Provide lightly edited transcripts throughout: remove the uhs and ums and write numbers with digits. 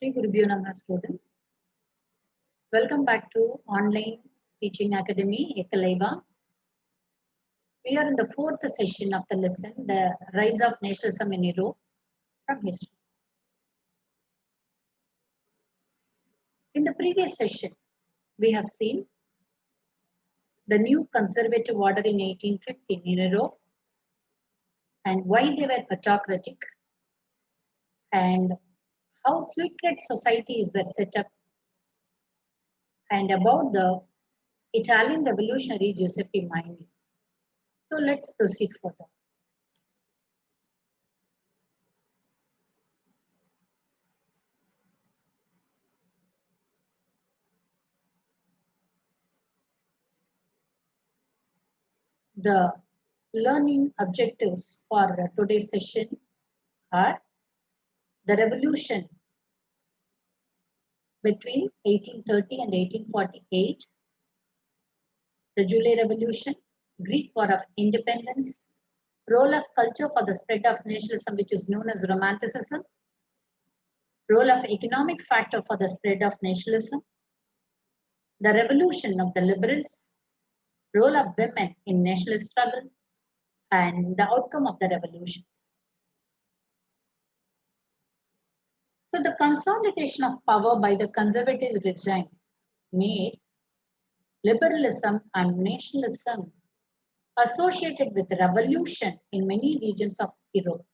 Shri Gurubhyo Namaha students. Welcome back to Online Teaching Academy, Ekalaiva. We are in the fourth session of the lesson, The Rise of Nationalism in Europe from History. In the previous session, we have seen the new conservative order in 1815 in Europe and why they were autocratic and how secret societies were set up and about the Italian revolutionary Giuseppe Maini. So let's proceed further. The learning objectives for today's session are the revolution between 1830 and 1848, the July Revolution, Greek War of Independence, role of culture for the spread of nationalism, which is known as Romanticism, role of economic factor for the spread of nationalism, the revolution of the liberals, role of women in nationalist struggle, and the outcome of the revolutions. So the consolidation of power by the conservative regime made liberalism and nationalism associated with revolution in many regions of Europe,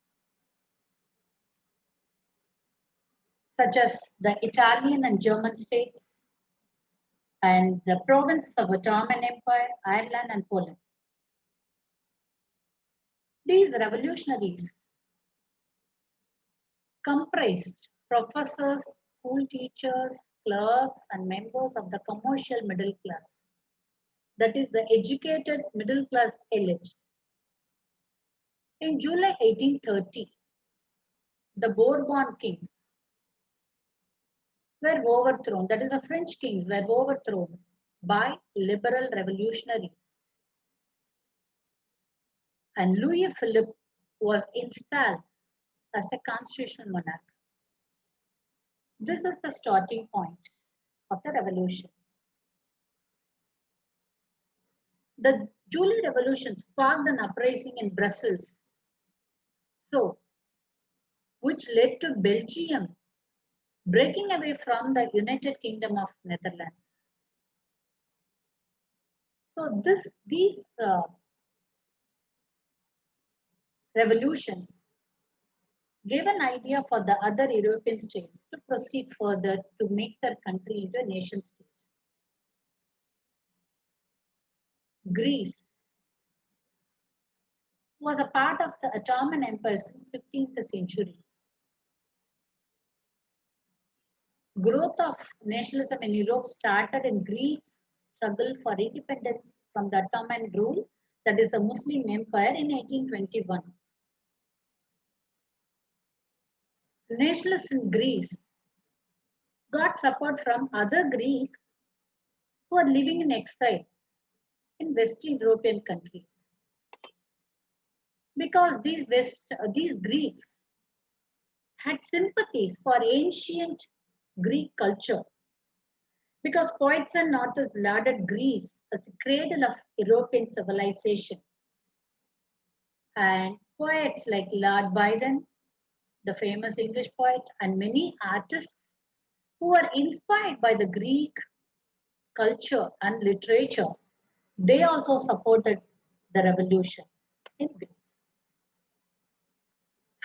such as the Italian and German states and the provinces of Ottoman Empire, Ireland and Poland. These revolutionaries comprised professors, school teachers, clerks and members of the commercial middle class, that is the educated middle class elite. In July 1830, the Bourbon kings were overthrown, that is the French kings were overthrown by liberal revolutionaries. And Louis Philippe was installed as a constitutional monarch. This is the starting point of the revolution. The July Revolution sparked an uprising in Brussels, which led to Belgium breaking away from the United Kingdom of Netherlands. So these revolutions gave an idea for the other European states to proceed further to make their country into a nation state. Greece was a part of the Ottoman Empire since 15th century. Growth of nationalism in Europe started in Greece's struggle for independence from the Ottoman rule, that is the Muslim Empire, in 1821. Nationalists in Greece got support from other Greeks who are living in exile in Western European countries. Because these Greeks had sympathies for ancient Greek culture, because poets and authors lauded Greece as the cradle of European civilization. And poets like Lord Byron, the famous English poet, and many artists who were inspired by the Greek culture and literature, they also supported the revolution in Greece.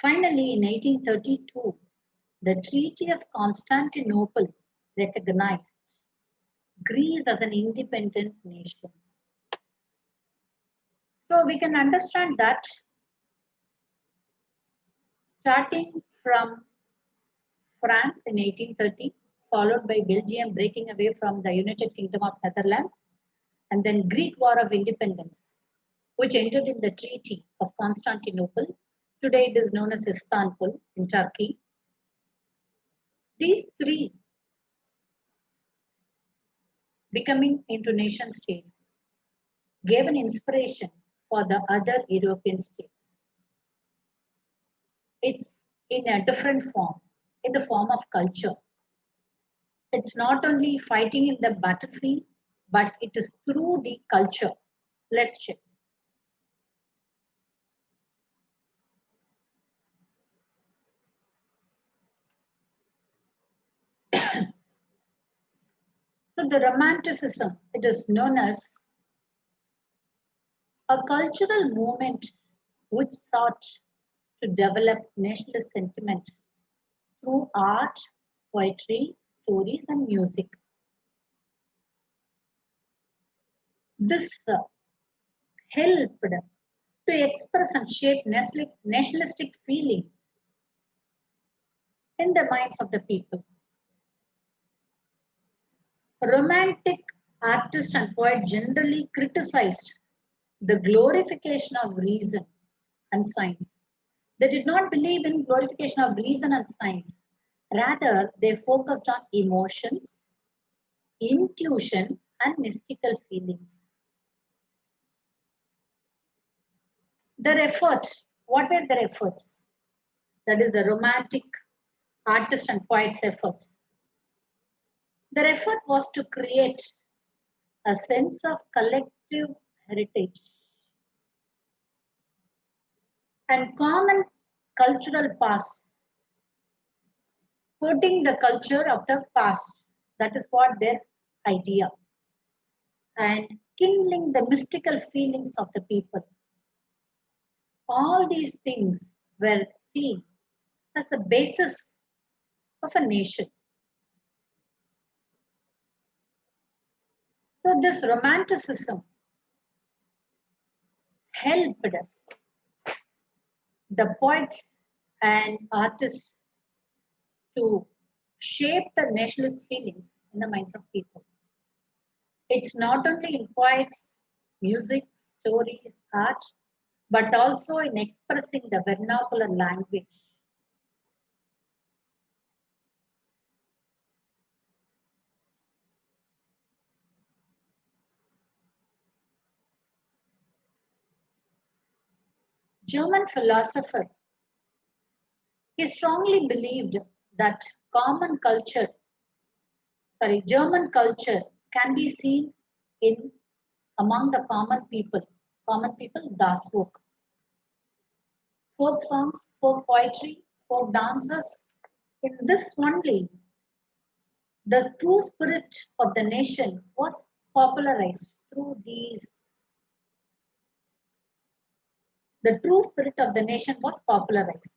Finally, in 1832, the Treaty of Constantinople recognized Greece as an independent nation. So we can understand that starting from France in 1830, followed by Belgium breaking away from the United Kingdom of Netherlands, and then Greek War of Independence, which ended in the Treaty of Constantinople. Today it is known as Istanbul in Turkey. These three becoming into nation state gave an inspiration for the other European states. It's in a different form, in the form of culture. It's not only fighting in the battlefield, but it is through the culture. Let's check. So the Romanticism, it is known as a cultural movement which sought to develop nationalist sentiment through art, poetry, stories, and music. This helped to express and shape nationalistic feeling in the minds of the people. Romantic artists and poets generally criticized the glorification of reason and science. They did not believe in glorification of reason and science. Rather, they focused on emotions, intuition, and mystical feelings. Their efforts, what were their efforts? That is the romantic artist and poet's efforts. Their effort was to create a sense of collective heritage and common cultural past, quoting the culture of the past. That is what their idea. And kindling the mystical feelings of the people. All these things were seen as the basis of a nation. So this romanticism helped the poets and artists to shape the nationalist feelings in the minds of people. It's not only in poets, music, stories, art, but also in expressing the vernacular language. German philosopher, he strongly believed that common culture, German culture can be seen in among the common people. Common people, Das folk. Folk songs, folk poetry, folk dances. In this only, the true spirit of the nation was popularized through these. The true spirit of the nation was popularized.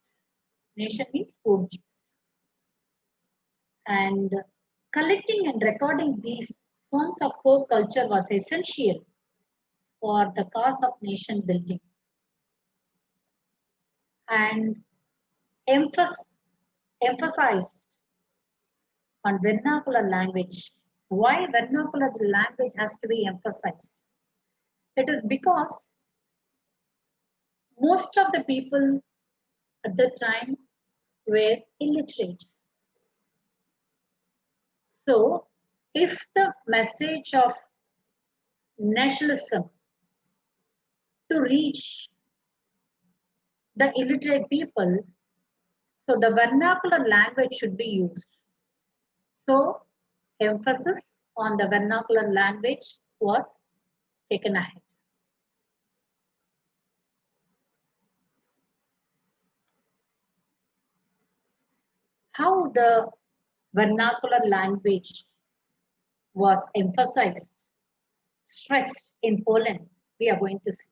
Nation means folk gist. And collecting and recording these forms of folk culture was essential for the cause of nation building. And emphasized on vernacular language. Why vernacular language has to be emphasized? It is because most of the people at the time were illiterate. So, if the message of nationalism to reach the illiterate people, so the vernacular language should be used. So, emphasis on the vernacular language was taken ahead. How the vernacular language was emphasized, stressed in Poland, we are going to see.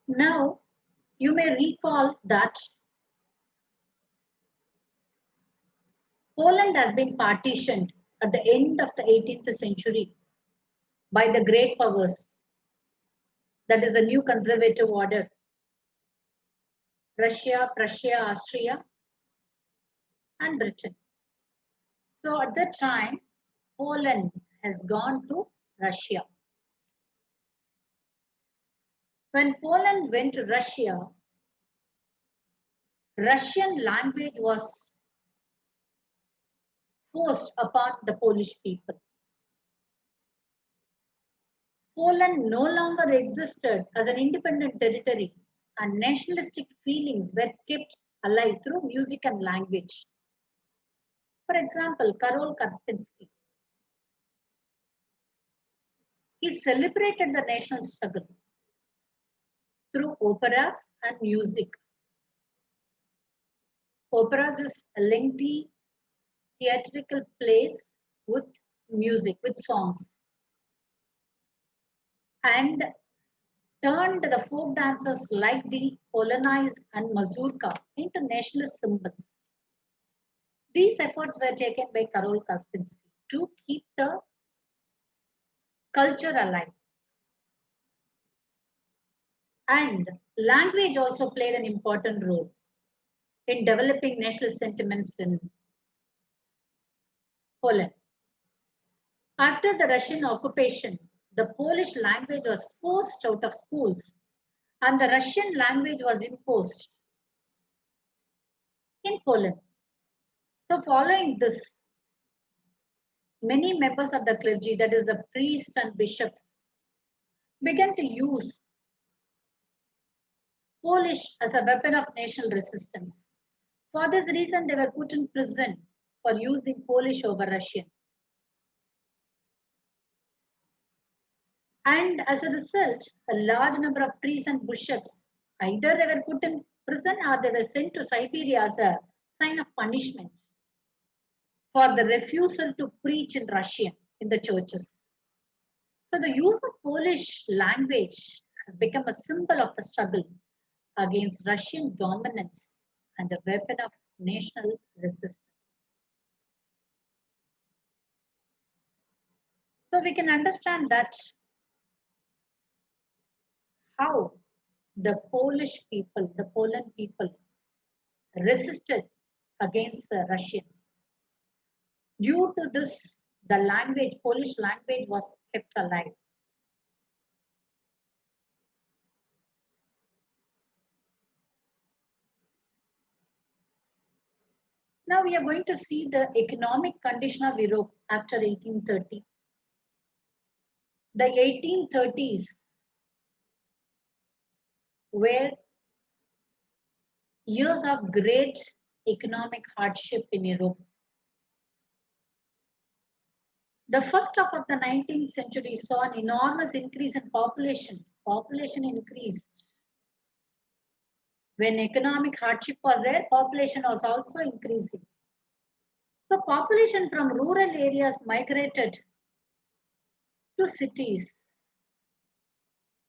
Now, you may recall that Poland has been partitioned at the end of the 18th century by the great powers. That is a new conservative order. Russia, Prussia, Austria, and Britain. So at that time, Poland has gone to Russia. When Poland went to Russia, Russian language was forced upon the Polish people. Poland no longer existed as an independent territory, and nationalistic feelings were kept alive through music and language. For example, Karol Karpinski. He celebrated the national struggle through operas and music. Operas is a lengthy theatrical plays with music, with songs, and turned the folk dances like the Polonaise and Mazurka into nationalist symbols. These efforts were taken by Karol Kaspinski to keep the culture alive. And language also played an important role in developing national sentiments in Poland. After the Russian occupation, the Polish language was forced out of schools and the Russian language was imposed in Poland. So following this, many members of the clergy, that is the priests and bishops, began to use Polish as a weapon of national resistance. For this reason, they were put in prison for using Polish over Russian. And as a result, a large number of priests and bishops, either they were put in prison or they were sent to Siberia as a sign of punishment for the refusal to preach in Russian in the churches. So the use of Polish language has become a symbol of the struggle against Russian dominance and a weapon of national resistance. So we can understand that how the Polish people, the Poland people, resisted against the Russians. Due to this, the language, Polish language was kept alive. Now we are going to see the economic condition of Europe after 1830. The 1830s were years of great economic hardship in Europe. The first half of the 19th century saw an enormous increase in population. Population increased. When economic hardship was there, population was also increasing. So population from rural areas migrated to cities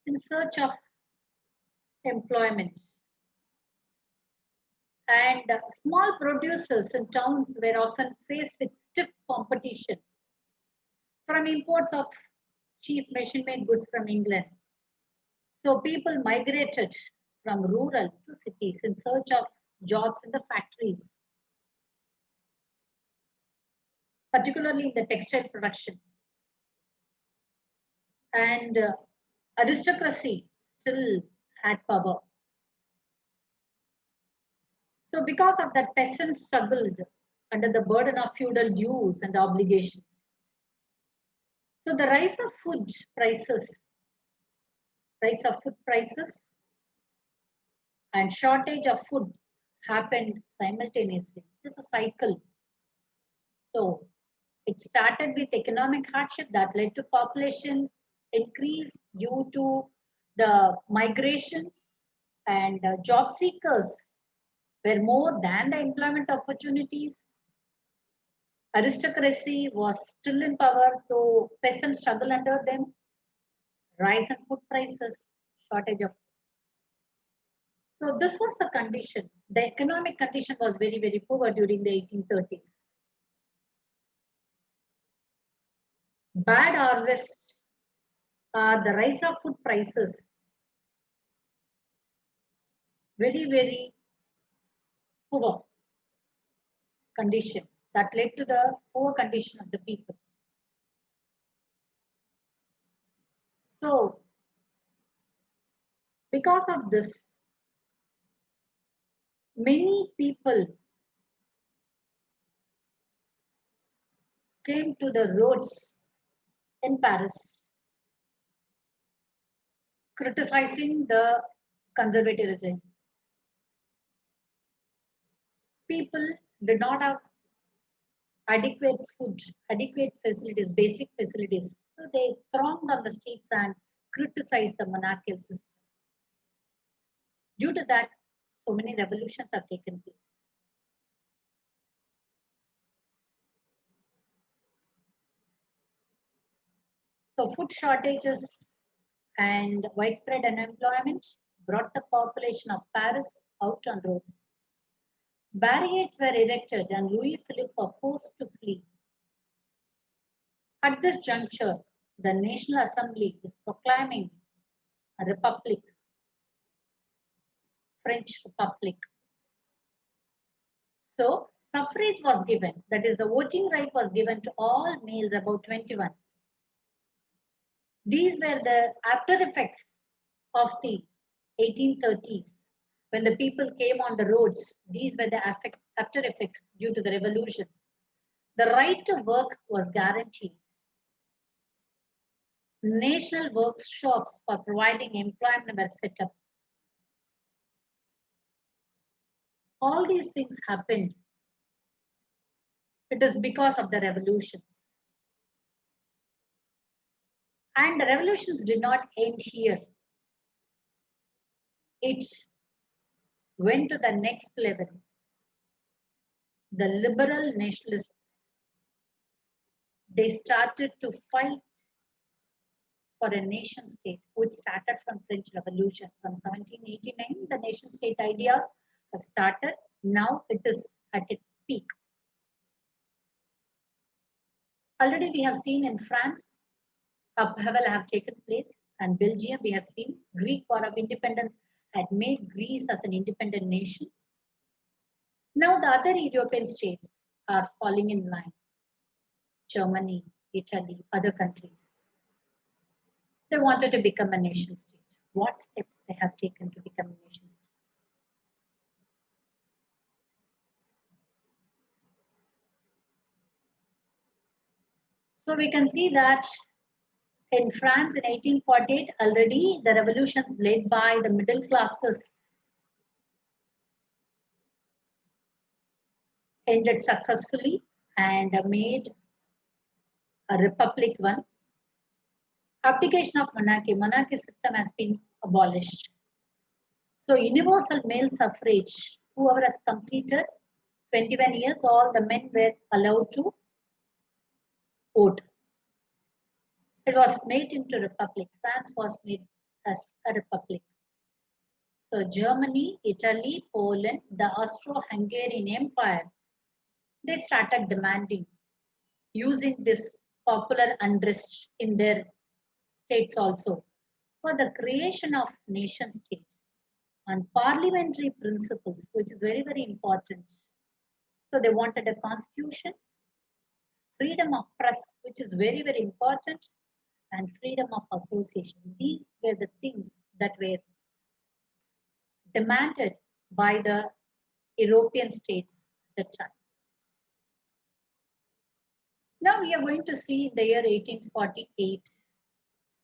in search of employment. And small producers in towns were often faced with stiff competition from imports of cheap machine-made goods from England. So people migrated from rural to cities in search of jobs in the factories, particularly in the textile production. And aristocracy still had power. So because of that, peasants struggled under the burden of feudal dues and obligations. So the rise of food prices and shortage of food happened simultaneously. It is a cycle. So it started with economic hardship that led to population increase due to the migration, and job seekers were more than the employment opportunities. Aristocracy was still in power, so peasants struggle under them. Rise in food prices, shortage of. So this was the condition. The economic condition was very, very poor during the 1830s. Bad harvest, the rise of food prices, very, very poor condition that led to the poor condition of the people. So because of this, many people came to the roads in Paris criticizing the conservative regime. People did not have adequate food, adequate facilities, basic facilities. So they thronged on the streets and criticized the monarchical system. Due to that, so many revolutions have taken place. So food shortages and widespread unemployment brought the population of Paris out on roads. Barricades were erected and Louis Philippe was forced to flee. At this juncture, the National Assembly is proclaiming a republic, French Republic. So, suffrage was given, that is, the voting right was given to all males above 21. These were the after effects of the 1830s. When the people came on the roads, these were the after effects due to the revolutions. The right to work was guaranteed. National workshops for providing employment were set up. All these things happened. It is because of the revolutions. And the revolutions did not end here. It went to the next level. The liberal nationalists, they started to fight for a nation state, which started from French Revolution. From 1789, the nation state ideas have started. Now it is at its peak. Already we have seen in France, upheaval have taken place, and Belgium we have seen Greek War of Independence had made Greece as an independent nation. Now the other European states are falling in line. Germany, Italy, other countries. They wanted to become a nation state. What steps they have taken to become a nation state? So we can see that in France in 1848, already the revolutions led by the middle classes ended successfully and made a republic one. Abdication of monarchy, monarchy system has been abolished. So universal male suffrage, whoever has completed 21 years, all the men were allowed to vote. It was made into republic. France was made as a republic. So Germany, Italy, Poland, the Austro-Hungarian Empire, they started demanding, using this popular unrest in their states also, for the creation of nation state on parliamentary principles, which is very, very important. So they wanted a constitution, freedom of press, which is very, very important, and freedom of association. These were the things that were demanded by the European states at the time. Now we are going to see in the year 1848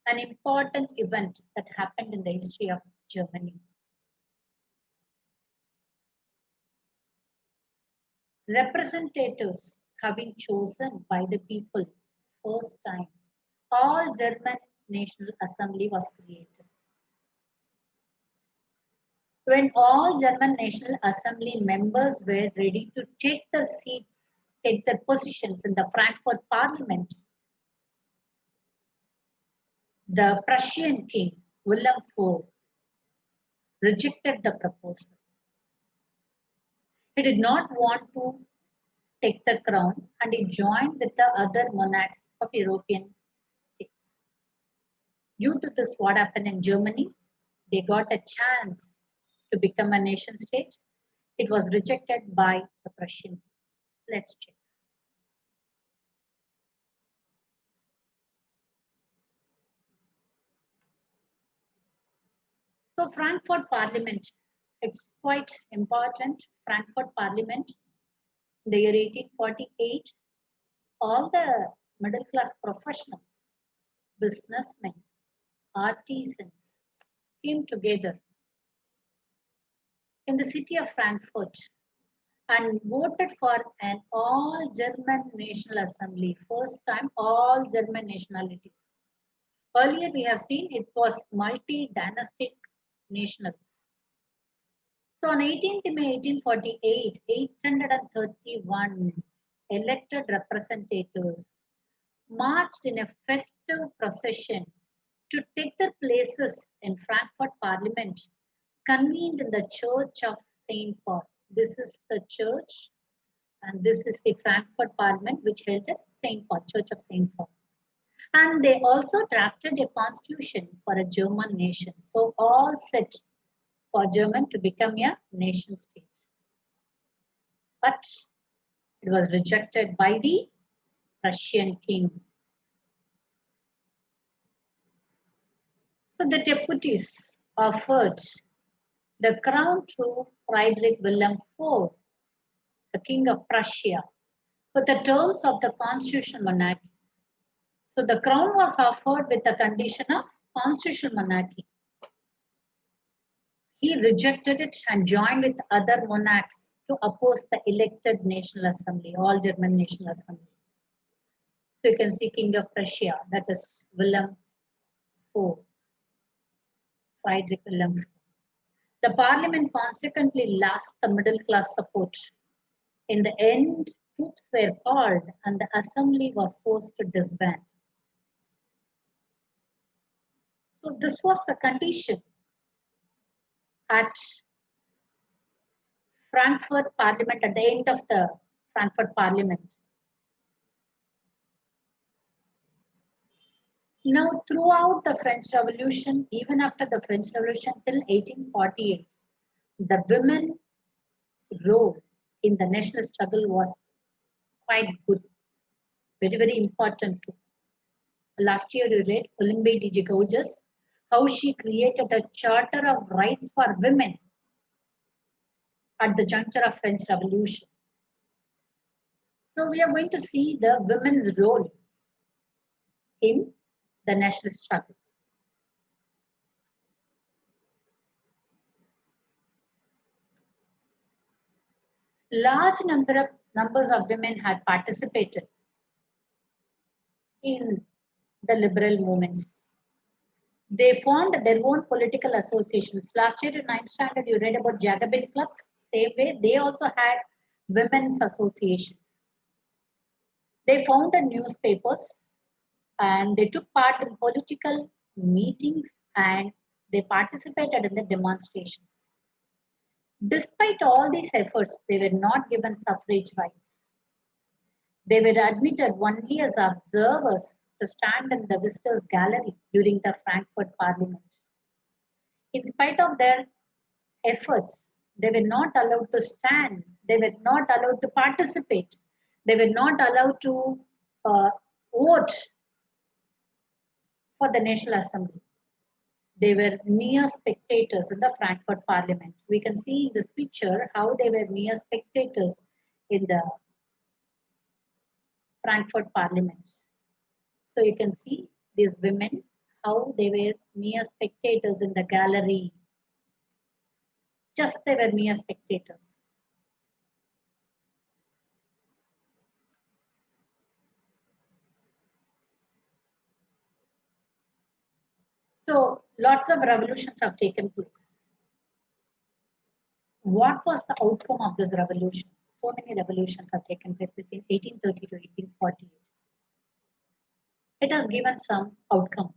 an important event that happened in the history of Germany. Representatives have been chosen by the people first time. All German National Assembly was created. When all German National Assembly members were ready to take their seats, take their positions in the Frankfurt Parliament, the Prussian king, Wilhelm IV, rejected the proposal. He did not want to take the crown and he joined with the other monarchs of European states. Due to this, what happened in Germany? They got a chance to become a nation state. It was rejected by the Prussian. Let's check. So Frankfurt Parliament, it's quite important. Frankfurt Parliament, in the year 1848, all the middle class professionals, businessmen, artisans came together in the city of Frankfurt and voted for an all German National Assembly. First time, all German nationalities. Earlier, we have seen it was multi-dynastic nationals. So on 18th May 1848, 831 elected representatives marched in a festive procession to take their places in Frankfurt Parliament, convened in the Church of St. Paul. This is the church, and this is the Frankfurt Parliament, which held at St. Paul, Church of St. Paul. And they also drafted a constitution for a German nation. So all set for Germany to become a nation state. But it was rejected by the Prussian king. So the deputies offered the crown to Friedrich Wilhelm IV, the king of Prussia, for the terms of the constitutional monarchy. So the crown was offered with the condition of constitutional monarchy. He rejected it and joined with other monarchs to oppose the elected National Assembly, all German National Assembly. So you can see King of Prussia, that is Wilhelm IV, Friedrich Wilhelm IV. The parliament consequently lost the middle class support. In the end, troops were called and the assembly was forced to disband. So this was the condition at Frankfurt Parliament, at the end of the Frankfurt Parliament. Now, throughout the French Revolution, even after the French Revolution till 1848, the women's role in the national struggle was quite good, very, very important too. Last year, you read Olympe de Gouges, how she created a charter of rights for women at the juncture of French Revolution. So we are going to see the women's role in the national struggle. Large numbers of women had participated in the liberal movements. They formed their own political associations. Last year in 9th standard, you read about Jacobin clubs. Same way, they also had women's associations. They founded newspapers and they took part in political meetings and they participated in the demonstrations. Despite all these efforts, they were not given suffrage rights. They were admitted only as observers to stand in the visitors' gallery during the Frankfurt Parliament. In spite of their efforts, they were not allowed to stand, they were not allowed to participate, they were not allowed to vote for the National Assembly. They were mere spectators in the Frankfurt Parliament. We can see in this picture how they were mere spectators in the Frankfurt Parliament. So you can see these women, how they were mere spectators in the gallery. Just they were mere spectators. So lots of revolutions have taken place. What was the outcome of this revolution? So many revolutions have taken place between 1830 to 1848. It has given some outcome.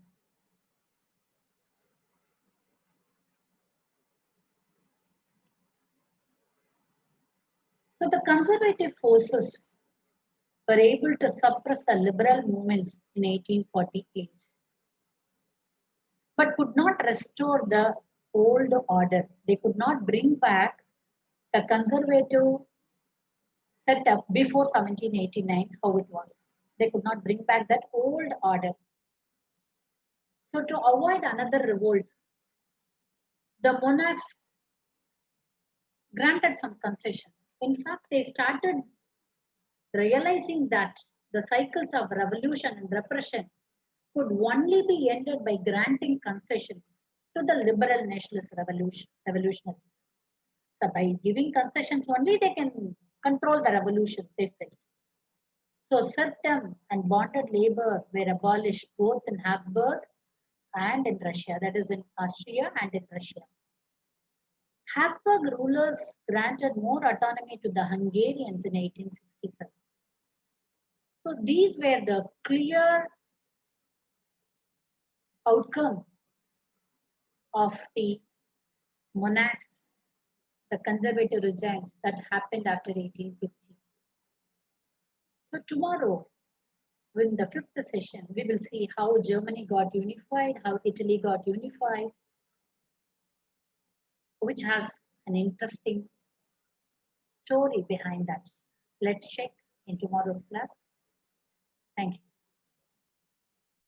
So the conservative forces were able to suppress the liberal movements in 1848, but could not restore the old order. They could not bring back the conservative setup before 1789, how it was. They could not bring back that old order. So to avoid another revolt, the monarchs granted some concessions. In fact, they started realizing that the cycles of revolution and repression could only be ended by granting concessions to the liberal nationalist revolutionaries. So by giving concessions only, they can control the revolution, they felt. So serfdom and bonded labor were abolished both in Habsburg and in Russia, that is in Austria and in Russia. Habsburg rulers granted more autonomy to the Hungarians in 1867. So these were the clear outcome of the monarchs, the conservative regimes that happened after 1850. So tomorrow, in the fifth session, we will see how Germany got unified, how Italy got unified, which has an interesting story behind that. Let's check in tomorrow's class. Thank you.